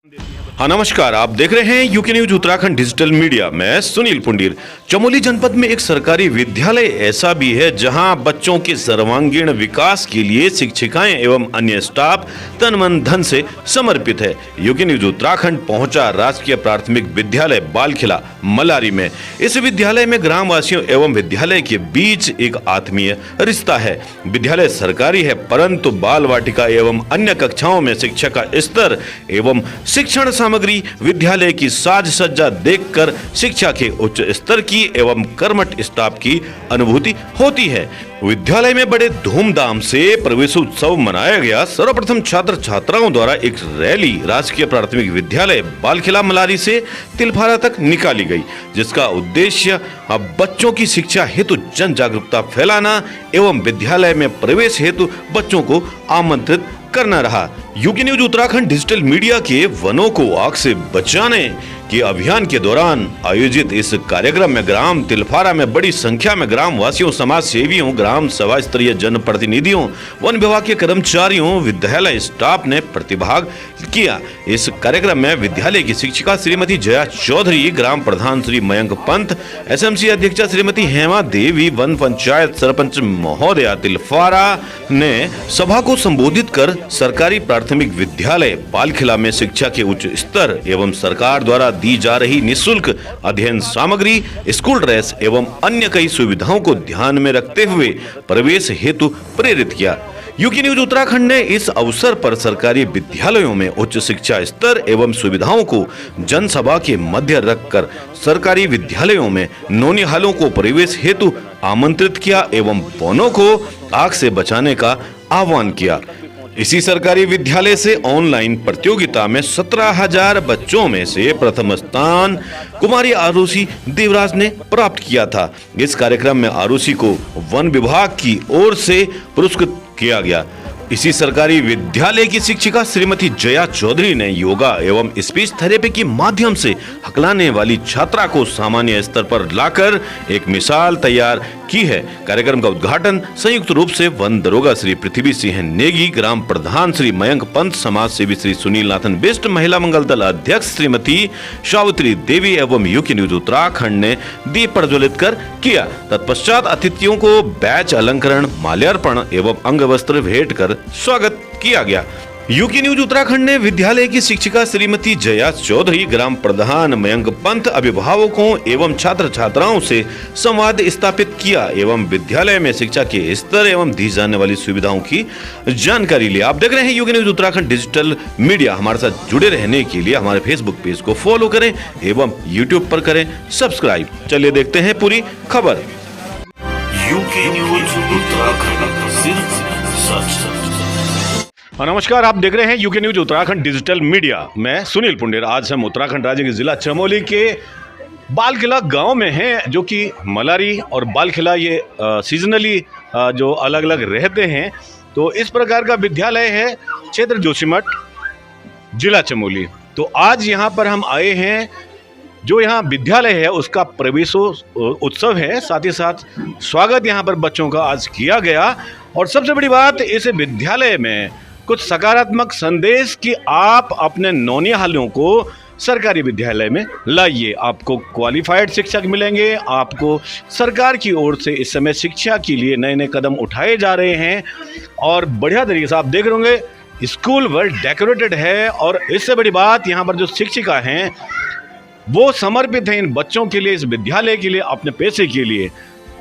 हाँ नमस्कार, आप देख रहे हैं UK news Uttarakhand digital media. मैं सुनील पुंडीर। चमोली जनपद में एक सरकारी विद्यालय ऐसा भी है जहां बच्चों के सर्वांगीण विकास के लिए शिक्षिकाएं एवं अन्य स्टाफ तन मन धन से समर्पित है। यूके न्यूज उत्तराखंड पहुंचा राजकीय प्राथमिक विद्यालय बालखिला मलारी में। इस विद्यालय में ग्रामवासियों एवं विद्यालय के बीच एक आत्मीय रिश्ता है। विद्यालय सरकारी है, परंतु बाल वाटिका एवं अन्य कक्षाओं में शिक्षा का स्तर एवं शिक्षण सामग्री, विद्यालय की साज सज्जा देखकर शिक्षा के उच्च स्तर की एवं कर्मठ स्टाफ की अनुभूति होती है। विद्यालय में बड़े धूमधाम से प्रवेशोत्सव मनाया गया। सर्वप्रथम छात्र छात्राओं द्वारा एक रैली राजकीय प्राथमिक विद्यालय बालखिला मलारी से तिलफारा तक निकाली गई, जिसका उद्देश्य बच्चों की शिक्षा हेतु जन जागरूकता फैलाना एवं विद्यालय में प्रवेश हेतु बच्चों को आमंत्रित करना रहा। UK news Uttarakhand digital media के वनों को आग से बचाने के अभियान के दौरान आयोजित इस कार्यक्रम में ग्राम तिलफारा में बड़ी संख्या में ग्राम वासियों, समाज सेवियों, ग्राम सभा स्तरीय जनप्रतिनिधियों, वन विभाग के कर्मचारियों, विद्यालय स्टाफ ने प्रतिभाग किया। इस कार्यक्रम में विद्यालय की शिक्षिका श्रीमती जया चौधरी, ग्राम प्रधान श्री मयंक पंत, एसएमसी अध्यक्षा श्रीमती हेमा देवी, वन पंचायत सरपंच महोदया तिलफारा ने सभा को संबोधित कर सरकारी प्राथमिक विद्यालय बालखिला में शिक्षा के उच्च स्तर एवं सरकार द्वारा दी जा रही निःशुल्क अध्ययन सामग्री, स्कूल ड्रेस एवं अन्य कई सुविधाओं को ध्यान में रखते हुए प्रवेश हेतु प्रेरित किया। यूके न्यूज उत्तराखंड ने इस अवसर पर सरकारी विद्यालयों में उच्च शिक्षा स्तर एवं सुविधाओं को जनसभा के मध्य रखकर सरकारी विद्यालयों में नौनिहालों को प्रवेश हेतु आमंत्रित किया एवं वनों को आग से बचाने का आह्वान किया। इसी सरकारी विद्यालय से ऑनलाइन प्रतियोगिता में 17,000 बच्चों में से प्रथम स्थान कुमारी आरुषि देवराज ने प्राप्त किया था। इस कार्यक्रम में आरुषि को वन विभाग की ओर से पुरस्कृत किया गया। इसी सरकारी विद्यालय की शिक्षिका श्रीमती जया चौधरी ने योगा एवं स्पीच थेरेपी के माध्यम से हकलाने वाली छात्रा को सामान्य स्तर पर लाकर एक मिसाल तैयार की है। कार्यक्रम का उद्घाटन संयुक्त रूप से वन दरोगा श्री पृथ्वी सिंह नेगी, ग्राम प्रधान श्री मयंक पंत, समाज सेवी श्री सुनील नाथन बिष्ट, महिला मंगल दल अध्यक्ष श्रीमती सावित्री देवी एवं यूके न्यूज उत्तराखंड ने दीप प्रज्वलित कर किया। तत्पश्चात अतिथियों को बैच अलंकरण, माल्यार्पण एवं अंग वस्त्र भेंट कर स्वागत किया गया। यूके न्यूज उत्तराखंड ने विद्यालय की शिक्षिका श्रीमती जया चौधरी, ग्राम प्रधान मयंक पंत, अभिभावकों एवं छात्र छात्राओं से संवाद स्थापित किया एवं विद्यालय में शिक्षा के स्तर एवं दी जाने वाली सुविधाओं की जानकारी ली। आप देख रहे हैं UK news Uttarakhand digital media. हमारे साथ जुड़े रहने के लिए हमारे फेसबुक पेज को फॉलो करें एवं यूट्यूब पर करें सब्सक्राइब। चलिए देखते हैं पूरी खबर। यूके न्यूज उत्तराखंड, सिर्फ सच। नमस्कार, आप देख रहे हैं UK news Uttarakhand digital media. मैं सुनील पुंडीर। आज हम उत्तराखंड राज्य के जिला चमोली के बालखिला गांव में हैं, जो कि मलारी और बालखिला ये सीजनली जो अलग अलग रहते हैं। तो इस प्रकार का विद्यालय है क्षेत्र जोशीमठ, जिला चमोली। तो आज यहाँ पर हम आए हैं। जो यहाँ विद्यालय है उसका प्रवेशोत्सव है, साथ ही साथ स्वागत यहाँ पर बच्चों का आज किया गया। और सबसे बड़ी बात, इस विद्यालय में कुछ सकारात्मक संदेश कि आप अपने नौनिहालों को सरकारी विद्यालय में लाइए। आपको क्वालिफाइड शिक्षक मिलेंगे। आपको सरकार की ओर से इस समय शिक्षा के लिए नए नए कदम उठाए जा रहे हैं और बढ़िया तरीके से आप देख रहे होंगे स्कूल वेल डेकोरेटेड है। और इससे बड़ी बात, यहाँ पर जो शिक्षिका हैं वो समर्पित हैं इन बच्चों के लिए, इस विद्यालय के लिए, अपने पैसे के लिए।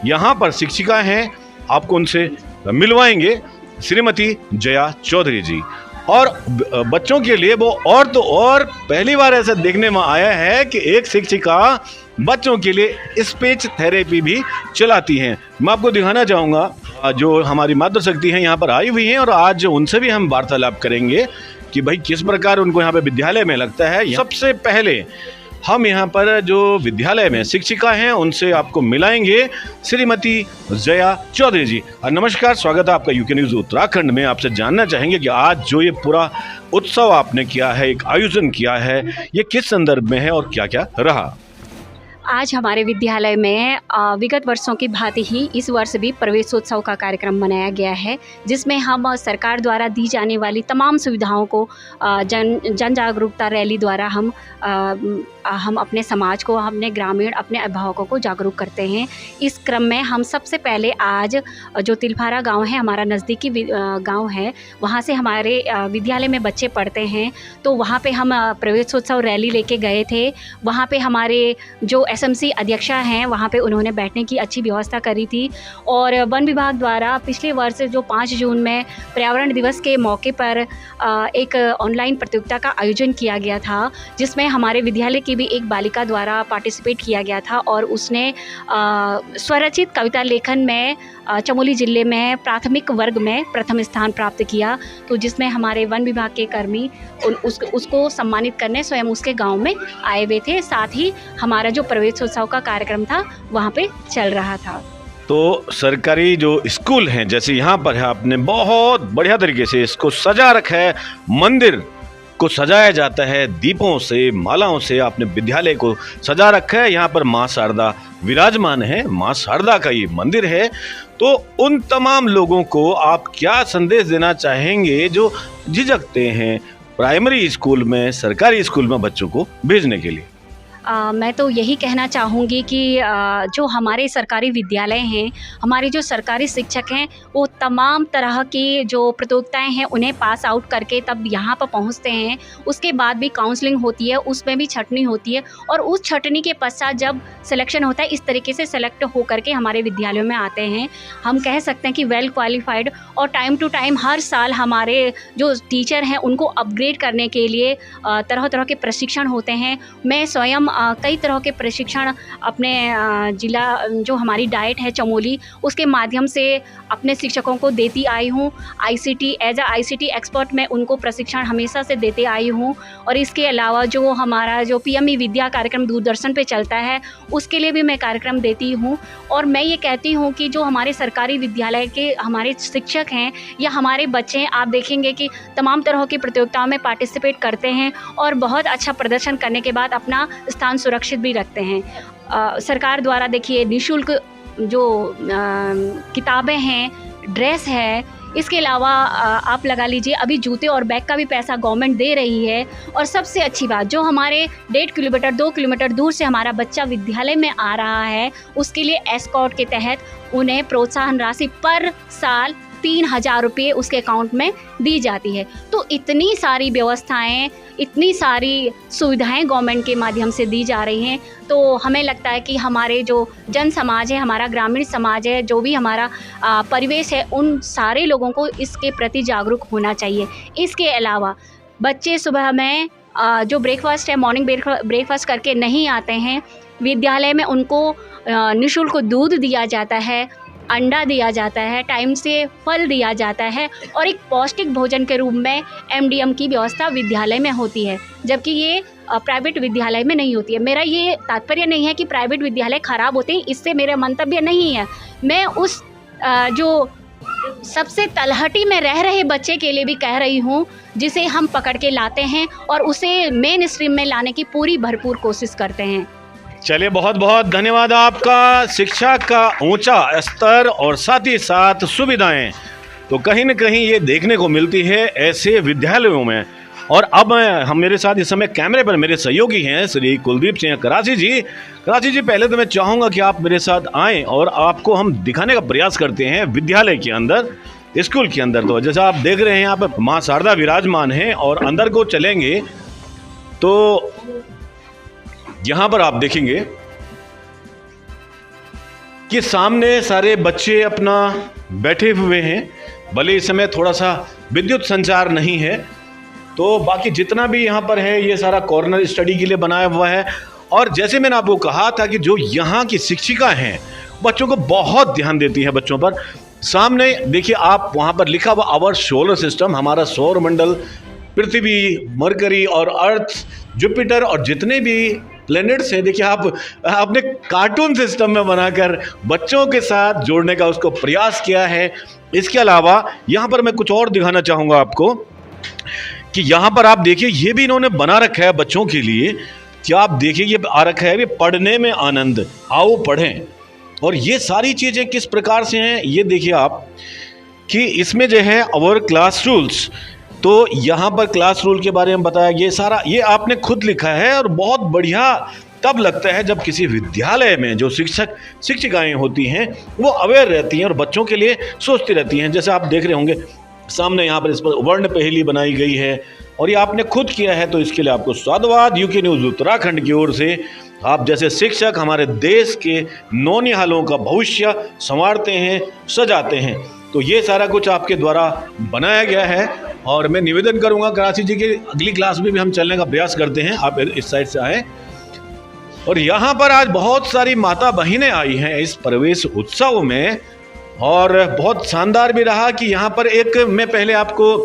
यहाँ पर शिक्षिका हैं, आपको उनसे मिलवाएंगे, श्रीमती जया चौधरी जी। और बच्चों के लिए वो और तो और पहली बार ऐसा देखने में आया है कि एक शिक्षिका बच्चों के लिए स्पीच थेरेपी भी चलाती हैं। मैं आपको दिखाना चाहूँगा, जो हमारी मातृशक्ति हैं यहाँ पर आई हुई हैं और आज उनसे भी हम वार्तालाप करेंगे कि भाई किस प्रकार उनको यहाँ पे विद्यालय में लगता है। सबसे पहले हम यहाँ पर जो विद्यालय में शिक्षिका हैं उनसे आपको मिलाएंगे, श्रीमती जया चौधरी जी। नमस्कार, स्वागत है आपका यूके न्यूज उत्तराखंड में। आपसे जानना चाहेंगे कि आज जो ये पूरा उत्सव आपने किया है, एक आयोजन किया है, ये किस संदर्भ में है और क्या क्या रहा? आज हमारे विद्यालय में विगत वर्षों की भांति ही इस वर्ष भी प्रवेशोत्सव का कार्यक्रम मनाया गया है, जिसमें हम सरकार द्वारा दी जाने वाली तमाम सुविधाओं को जन जागरूकता रैली द्वारा हम अपने समाज को, अपने ग्रामीण, अपने अभिभावकों को जागरूक करते हैं। इस क्रम में हम सबसे पहले आज जो तिलफारा गांव है, हमारा नज़दीकी गांव है, वहां से हमारे विद्यालय में बच्चे पढ़ते हैं, तो वहां पे हम प्रवेशोत्सव रैली लेके गए थे। वहां पे हमारे जो एसएमसी अध्यक्षा हैं, वहाँ पे उन्होंने बैठने की अच्छी व्यवस्था करी थी। और वन विभाग द्वारा पिछले वर्ष जो 5 जून में पर्यावरण दिवस के मौके पर एक ऑनलाइन प्रतियोगिता का आयोजन किया गया था, जिसमें हमारे विद्यालय की भी एक बालिका द्वारा पार्टिसिपेट किया गया था और उसने स्वरचित कविता लेखन में चमोली ज़िले में प्राथमिक वर्ग में प्रथम स्थान प्राप्त किया। तो जिसमें हमारे वन विभाग के कर्मी उसको सम्मानित करने स्वयं उसके गांव में आए हुए थे। साथ ही हमारा जो प्रवेशोत्सव का कार्यक्रम था वहां पे चल रहा था। तो सरकारी जो स्कूल हैं, जैसे यहाँ पर है, आपने बहुत बढ़िया तरीके से इसको सजा रखा है। मंदिर को सजाया जाता है दीपों से, मालाओं से, आपने विद्यालय को सजा रखा है। यहाँ पर माँ शारदा विराजमान है, माँ शारदा का ये मंदिर है। तो उन तमाम लोगों को आप क्या संदेश देना चाहेंगे जो झिझकते हैं प्राइमरी स्कूल में, सरकारी स्कूल में बच्चों को भेजने के लिए? मैं तो यही कहना चाहूँगी कि जो हमारे सरकारी विद्यालय हैं, हमारे जो सरकारी शिक्षक हैं, वो तमाम तरह की जो प्रतियोगिताएं हैं उन्हें पास आउट करके तब यहाँ पर पहुँचते हैं। उसके बाद भी काउंसलिंग होती है, उसमें भी छँटनी होती है और उस छँटनी के पश्चात जब सिलेक्शन होता है, इस तरीके से सेलेक्ट होकर के हमारे विद्यालयों में आते हैं। हम कह सकते हैं कि वेल क्वालिफाइड, और टाइम टू टाइम हर साल हमारे जो टीचर हैं उनको अपग्रेड करने के लिए तरह तरह के प्रशिक्षण होते हैं। मैं स्वयं कई तरह के प्रशिक्षण अपने जिला जो हमारी डाइट है चमोली, उसके माध्यम से अपने शिक्षकों को देती आई हूँ। ICT as a ICT expert मैं उनको प्रशिक्षण हमेशा से देते आई हूँ। और इसके अलावा जो हमारा जो पीएमई विद्या कार्यक्रम दूरदर्शन पे चलता है, उसके लिए भी मैं कार्यक्रम देती हूँ। और मैं ये कहती हूँ कि जो हमारे सरकारी विद्यालय के हमारे शिक्षक हैं या हमारे बच्चे हैं, आप देखेंगे कि तमाम तरह की प्रतियोगिताओं में पार्टिसिपेट करते हैं और बहुत अच्छा प्रदर्शन करने के बाद अपना स्थान सुरक्षित भी रखते हैं। सरकार द्वारा देखिए निःशुल्क जो किताबें हैं, ड्रेस है, इसके अलावा आप लगा लीजिए अभी जूते और बैग का भी पैसा गवर्नमेंट दे रही है। और सबसे अच्छी बात, जो हमारे 1.5 किलोमीटर 2 किलोमीटर दूर से हमारा बच्चा विद्यालय में आ रहा है, उसके लिए एस्कॉर्ट के तहत उन्हें प्रोत्साहन राशि पर साल 3,000 रुपये उसके अकाउंट में दी जाती है। तो इतनी सारी व्यवस्थाएं, इतनी सारी सुविधाएं गवर्नमेंट के माध्यम से दी जा रही हैं। तो हमें लगता है कि हमारे जो जन समाज है, हमारा ग्रामीण समाज है, जो भी हमारा परिवेश है, उन सारे लोगों को इसके प्रति जागरूक होना चाहिए। इसके अलावा बच्चे सुबह में जो ब्रेकफास्ट है, मॉर्निंग ब्रेकफास्ट करके नहीं आते हैं, विद्यालय में उनको निःशुल्क दूध दिया जाता है, अंडा दिया जाता है, टाइम से फल दिया जाता है और एक पौष्टिक भोजन के रूप में एमडीएम की व्यवस्था विद्यालय में होती है, जबकि ये प्राइवेट विद्यालय में नहीं होती है। मेरा ये तात्पर्य नहीं है कि प्राइवेट विद्यालय ख़राब होते हैं, इससे मेरा मंतव्य नहीं है। मैं उस जो सबसे तलहटी में रह रहे बच्चे के लिए भी कह रही हूँ, जिसे हम पकड़ के लाते हैं और उसे मेन स्ट्रीम में लाने की पूरी भरपूर कोशिश करते हैं। चलिए, बहुत बहुत धन्यवाद आपका। शिक्षा का ऊंचा स्तर और साथ ही साथ सुविधाएं तो कहीं न कहीं ये देखने को मिलती है ऐसे विद्यालयों में। और अब हम मेरे साथ इस समय कैमरे पर मेरे सहयोगी हैं श्री कुलदीप सिंह कराची जी। कराची जी, पहले तो मैं चाहूँगा कि आप मेरे साथ आएँ और आपको हम दिखाने का प्रयास करते हैं विद्यालय के अंदर, स्कूल के अंदर। तो जैसा आप देख रहे हैं यहाँ पर माँ शारदा विराजमान हैं और अंदर को चलेंगे तो यहाँ पर आप देखेंगे कि सामने सारे बच्चे अपना बैठे हुए हैं। भले इस समय थोड़ा सा विद्युत संचार नहीं है, तो बाकी जितना भी यहाँ पर है ये सारा कॉर्नर स्टडी के लिए बनाया हुआ है। और जैसे मैंने आपको कहा था कि जो यहाँ की शिक्षिका हैं बच्चों को बहुत ध्यान देती हैं बच्चों पर। सामने देखिए आप, वहाँ पर लिखा हुआ आवर सोलर सिस्टम, हमारा सौर मंडल, पृथ्वी, मरकरी और अर्थ, जुपिटर और जितने भी प्लैनेट्स हैं, देखिए आप अपने कार्टून सिस्टम में बनाकर बच्चों के साथ जोड़ने का उसको प्रयास किया है। इसके अलावा यहाँ पर मैं कुछ और दिखाना चाहूँगा आपको कि यहाँ पर आप देखिए ये भी इन्होंने बना रखा है बच्चों के लिए क्या आप देखिए ये आ रखा है पढ़ने में आनंद, आओ पढ़ें। और ये सारी चीज़ें किस प्रकार से हैं ये देखिए आप कि इसमें जो है अवर क्लास रूल्स, तो यहाँ पर क्लास रूल के बारे में बताया, ये सारा ये आपने खुद लिखा है। और बहुत बढ़िया तब लगता है जब किसी विद्यालय में जो शिक्षक शिक्षिकाएं होती हैं वो अवेयर रहती हैं और बच्चों के लिए सोचती रहती हैं। जैसे आप देख रहे होंगे सामने यहाँ पर इस पर वर्ण पहेली बनाई गई है और ये आपने खुद किया है, तो इसके लिए आपको साधुवाद यूके न्यूज़ उत्तराखंड की ओर से। आप जैसे शिक्षक हमारे देश के नौनिहालों का भविष्य संवारते हैं, सजाते हैं। तो ये सारा कुछ आपके द्वारा बनाया गया है और मैं निवेदन करूंगा कराची जी की अगली क्लास में भी हम चलने का प्रयास करते हैं। आप इस साइड से आए। और यहाँ पर आज बहुत सारी माता बहनें आई हैं इस प्रवेश उत्सव में और बहुत शानदार भी रहा कि यहाँ पर एक मैं पहले आपको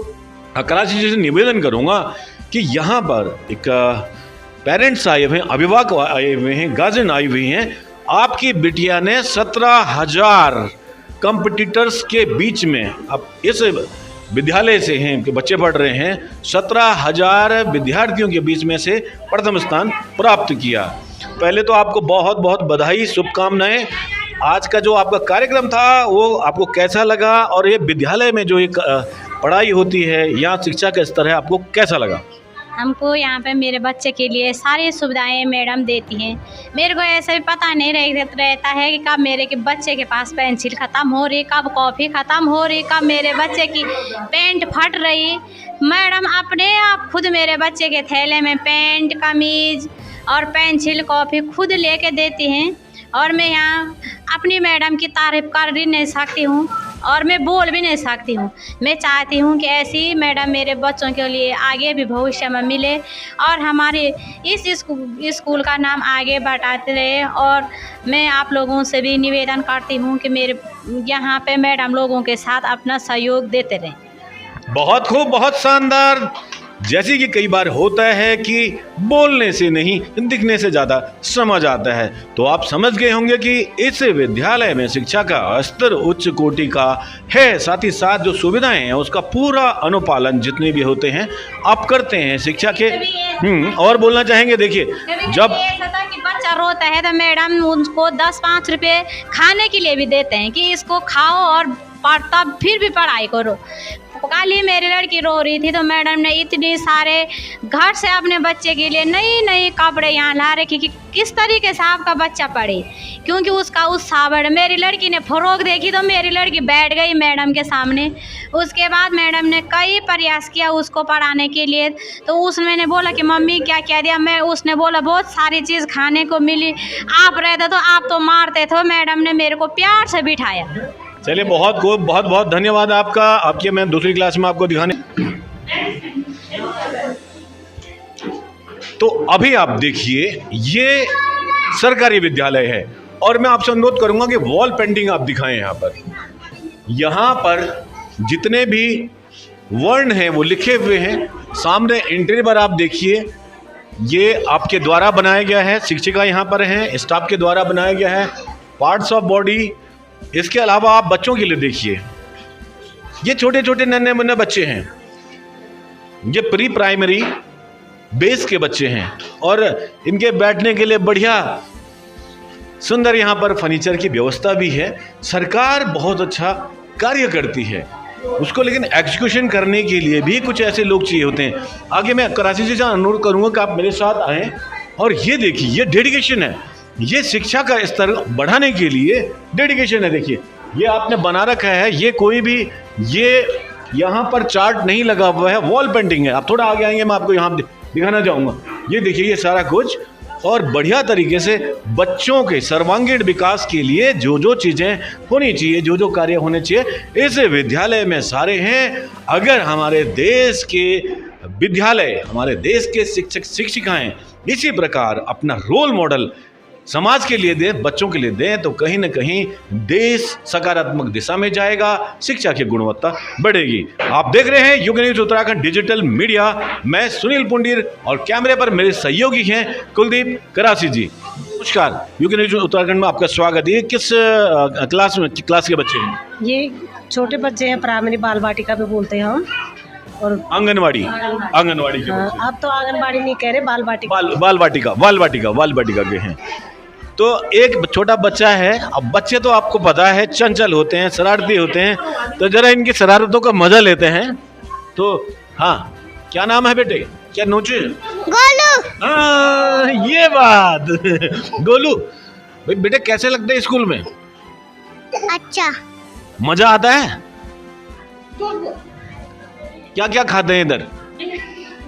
कराची जी से निवेदन करूँगा कि यहाँ पर एक पेरेंट्स आए हुए हैं, अभिभावक आए हुए हैं, गार्जियन आई हुई हैं। आपकी बिटिया ने 17,000 कंपटीटर्स के बीच में, अब इस विद्यालय से हैं कि बच्चे पढ़ रहे हैं, 17,000 विद्यार्थियों के बीच में से प्रथम स्थान प्राप्त किया। पहले तो आपको बहुत बहुत बधाई, शुभकामनाएं। आज का जो आपका कार्यक्रम था वो आपको कैसा लगा और ये विद्यालय में जो एक पढ़ाई होती है या शिक्षा का स्तर है आपको कैसा लगा? हमको यहाँ पे मेरे बच्चे के लिए सारी सुविधाएं मैडम देती हैं। मेरे को ऐसे भी पता नहीं रहता है कि कब मेरे के बच्चे के पास पेंसिल ख़त्म हो रही, कब कॉफ़ी ख़त्म हो रही, कब मेरे बच्चे की पेंट फट रही। मैडम अपने आप खुद मेरे बच्चे के थैले में पेंट, कमीज़ और पेंसिल, कॉफ़ी खुद लेके देती हैं। और मैं यहाँ अपनी मैडम की तारीफ़ कर भी नहीं सकती हूँ और मैं बोल भी नहीं सकती हूँ। मैं चाहती हूँ कि ऐसी मैडम मेरे बच्चों के लिए आगे भी भविष्य में मिले और हमारे इस स्कूल का नाम आगे बढ़ाते रहे। और मैं आप लोगों से भी निवेदन करती हूँ कि मेरे यहाँ पे मैडम लोगों के साथ अपना सहयोग देते रहें। बहुत खूब, बहुत शानदार। जैसे कि कई बार होता है कि बोलने से नहीं दिखने से ज़्यादा समझ आता है, तो आप समझ गए होंगे कि इस विद्यालय में शिक्षा का स्तर उच्च कोटि का है। साथ ही साथ जो सुविधाएं हैं उसका पूरा अनुपालन जितने भी होते हैं आप करते हैं शिक्षा के। और बोलना चाहेंगे, देखिए जब बच्चा रोता है तो मैडम उनको 10-5 रुपये खाने के लिए भी देते हैं कि इसको खाओ और तब फिर भी पढ़ाई करो। कल ही मेरी लड़की रो रही थी तो मैडम ने इतने सारे घर से अपने बच्चे के लिए नई नई कपड़े यहाँ ला रखी कि किस तरीके से आपका बच्चा पढ़े, क्योंकि उसका उत्साह बढ़े। मेरी लड़की ने फ्रॉक देखी तो मेरी लड़की बैठ गई मैडम के सामने। उसके बाद मैडम ने कई प्रयास किया उसको पढ़ाने के लिए, तो उसने बोला कि मम्मी क्या क्या दिया। उसने बोला बहुत सारी चीज़ खाने को मिली, आप रहते तो आप तो मारते थे। मैडम ने मेरे को प्यार से बिठाया। चलिए बहुत खूब, बहुत बहुत धन्यवाद आपका। आपकी मैं दूसरी क्लास में आपको दिखाने। तो अभी आप देखिए ये सरकारी विद्यालय है और मैं आपसे अनुरोध करूंगा कि वॉल पेंटिंग आप दिखाएं। यहाँ पर जितने भी वर्ण हैं वो लिखे हुए हैं। सामने एंट्री पर आप देखिए ये आपके द्वारा बनाया गया है, शिक्षिका यहाँ पर हैं, स्टाफ के द्वारा बनाया गया है, पार्ट्स ऑफ बॉडी। इसके अलावा आप बच्चों के लिए देखिए, ये छोटे छोटे नन्हे मुन्ने बच्चे हैं, ये प्री प्राइमरी बेस के बच्चे हैं और इनके बैठने के लिए बढ़िया सुंदर यहाँ पर फर्नीचर की व्यवस्था भी है। सरकार बहुत अच्छा कार्य करती है उसको, लेकिन एग्जीक्यूशन करने के लिए भी कुछ ऐसे लोग चाहिए होते हैं। आगे मैं कराची जी से अनुरोध करूँगा कि आप मेरे साथ आएँ और ये देखिए ये डेडिकेशन है, ये शिक्षा का स्तर बढ़ाने के लिए डेडिकेशन है। देखिए ये आपने बना रखा है, ये कोई भी ये यहाँ पर चार्ट नहीं लगा हुआ है, वॉल पेंटिंग है। आप थोड़ा आगे आएंगे मैं आपको यहाँ दिखाना चाहूँगा। ये देखिए ये सारा कुछ और बढ़िया तरीके से बच्चों के सर्वांगीण विकास के लिए जो जो चीज़ें होनी चाहिए, जो जो कार्य होने चाहिए इस विद्यालय में सारे हैं। अगर हमारे देश के विद्यालय, हमारे देश के शिक्षक शिक्षिकाएं इसी प्रकार अपना रोल मॉडल समाज के लिए दें, बच्चों के लिए दें, तो कहीं ना कहीं देश सकारात्मक दिशा में जाएगा, शिक्षा की गुणवत्ता बढ़ेगी। आप देख रहे हैं UK news Uttarakhand digital media. मैं सुनील पुंडीर और कैमरे पर मेरे सहयोगी हैं कुलदीप करासी जी। नमस्कार, यूके न्यूज़ उत्तराखंड में आपका स्वागत है। किस क्लास के बच्चे हैं? ये छोटे बच्चे हैं, प्राइमरी बाल वाटिका पे बोलते हैं हम। और आंगनवाड़ी आंगनवाड़ी के बच्चे। अब तो आंगनबाड़ी नहीं कह रहे, बाल बाटिका। बाल वाटिका के हैं। तो एक छोटा बच्चा है। अब बच्चे तो आपको पता है चंचल होते हैं, शरारती होते हैं, तो जरा इनकी शरारतों का मजा लेते हैं। तो हाँ, क्या नाम है बेटे? क्या नोचे? गोलू। हाँ, ये बात। गोलू भाई, बेटे कैसे लगते हैं स्कूल में? अच्छा। मजा आता है? क्या क्या खाते हैं इधर?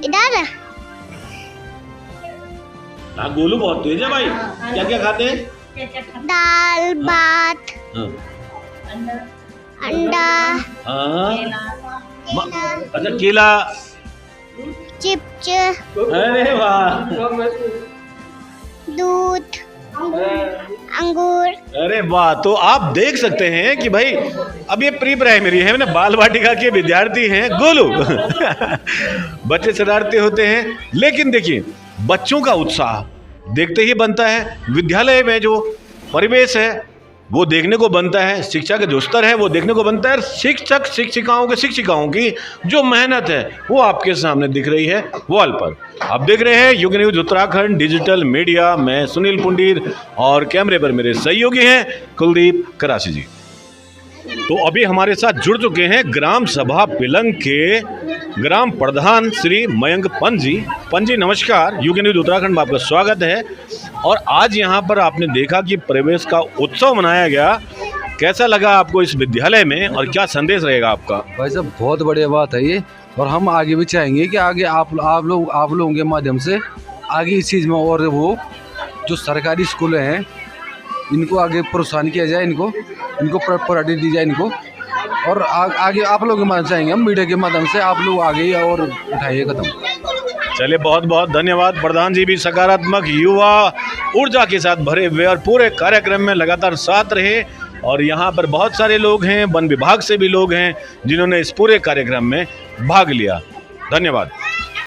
इधर हाँ, गोलू बहुत तेज है भाई। क्या क्या खाते हैं? दाल भात हाँ। अंडा हाँ। अच्छा, केला। चिप्स अरे वाह, दूध अंगूर। अरे वाह। तो आप देख सकते हैं कि भाई अब ये प्री प्राइमरी है ना, बाल वाटिका के विद्यार्थी हैं गोलू। बच्चे शरारती होते हैं, लेकिन देखिए बच्चों का उत्साह देखते ही बनता है। विद्यालय में जो परिवेश है वो देखने को बनता है, शिक्षा का जो स्तर है वो देखने को बनता है। शिक्षक शिक्षिकाओं की जो मेहनत है वो आपके सामने दिख रही है वॉल पर। आप देख रहे हैं UK news Uttarakhand digital media. मैं सुनील पुंडीर और कैमरे पर मेरे सहयोगी हैं कुलदीप करासी जी। तो अभी हमारे साथ जुड़ चुके हैं ग्राम सभा पिलंग के ग्राम प्रधान श्री मयंक पंत जी। पंत जी नमस्कार, यूके न्यूज उत्तराखंड में आपका स्वागत है। और आज यहाँ पर आपने देखा कि प्रवेश का उत्सव मनाया गया, कैसा लगा आपको इस विद्यालय में और क्या संदेश रहेगा आपका? भाई साहब बहुत बढ़िया बात है ये, और हम आगे भी चाहेंगे कि आगे आप लोगों के माध्यम से आगे इस चीज़ में, और वो जो सरकारी स्कूल हैं इनको आगे प्रोत्साहन किया जाए, इनको प्रायोरिटी दी जाए इनको, और आगे आप लोगों के माध्यम से आएंगे हम, मीडिया के माध्यम से आप लोग आगे और उठाइए कदम। चलिए, बहुत बहुत धन्यवाद। प्रधान जी भी सकारात्मक युवा ऊर्जा के साथ भरे हुए और पूरे कार्यक्रम में लगातार साथ रहे। और यहाँ पर बहुत सारे लोग हैं, वन विभाग से भी लोग हैं जिन्होंने इस पूरे कार्यक्रम में भाग लिया। धन्यवाद।